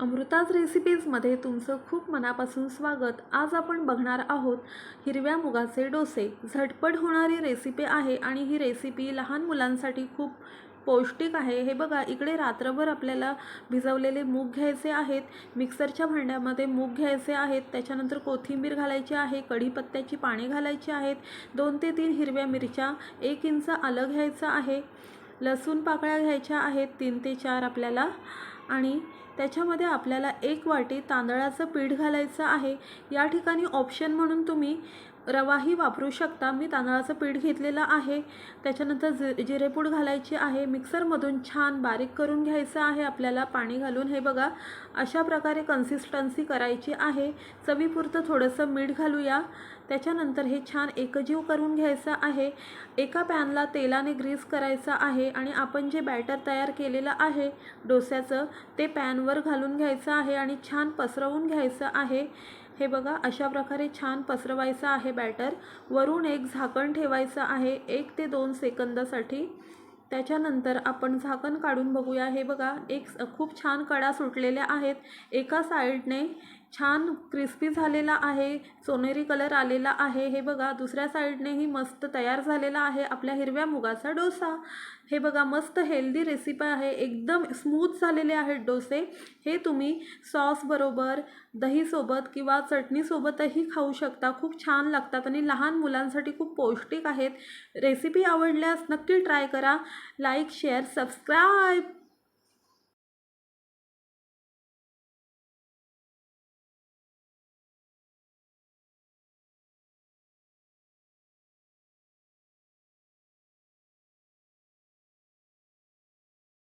अमृताज रेसिपीजमध्ये तुमचं खूप मनापासून स्वागत। आज आपण बघणार आहोत हिरव्या मुगाचे डोसे। झटपट होणारी रेसिपी आहे आणि ही रेसिपी लहान मुलांसाठी खूप पौष्टिक आहे। हे बघा, इकडे रात्रभर आपल्याला भिजवलेले मूग घ्यायचे आहेत। मिक्सरच्या भांड्यामध्ये मूग घ्यायचे आहेत। त्याच्यानंतर कोथिंबीर घालायची आहे, कढीपत्त्याची पाने घालायची आहेत, 2 ते 3 हिरव्या मिरच्या, 1 इंच आलं घ्यायचं आहे, लसूण पाकळ्या घ्यायच्या आहेत 3 ते 4 आपल्याला, आणि त्याच्यामध्ये आपल्याला 1 वाटी तांदळाचं पीठ घालायचं आहे। या ठिकाणी ऑप्शन म्हणून तुम्ही रवाही वापरू शकता। मी तांदळाचं पीठ घेतलेलं आहे। त्याच्यानंतर जिरेपूड घालायची आहे। मिक्सरमधून छान बारीक करून घ्यायचं आहे आपल्याला पाणी घालून। हे बघा, अशा प्रकारे कन्सिस्टन्सी करायची आहे। चवीपुरतं थोडंसं मीठ घालूया। त्याच्यानंतर हे छान एकजीव करून घ्यायचं आहे। एका पॅनला तेलाने ग्रीस करायचं आहे आणि आपण जे बॅटर तयार केलेलं आहे डोस्याचं ते पॅनवर घालून घ्यायचं आहे आणि छान पसरवून घ्यायचं आहे। हे बघा, अशा प्रकारे छान पसरवायचं आहे बॅटर। वरून एक झाकण ठेवायचं आहे 1 ते 2 सेकंदासाठी। त्याच्यानंतर आपण झाकण काढून बघूया। हे बघा, खूप छान कडा सुटलेल्या आहेत। एका साईडने छान क्रिस्पी झालेला आहे, सोनेरी कलर आलेला आहे। हे बघा, दुसऱ्या साईडनेही मस्त तयार झालेला आहे आपल्या हिरव्या मुगाचा डोसा। हे बघा, मस्त हेल्दी रेसिपी आहे, एकदम स्मूथ झालेले आहेत डोसे। हे तुम्ही सॉस बरोबर, दही सोबत किंवा चटणी सोबतही खाऊ शकता। खूप छान लागतात आणि लहान मुलांसाठी खूप पौष्टिक आहेत। रेसिपी आवडल्यास नक्की ट्राय करा। Like, share, subscribe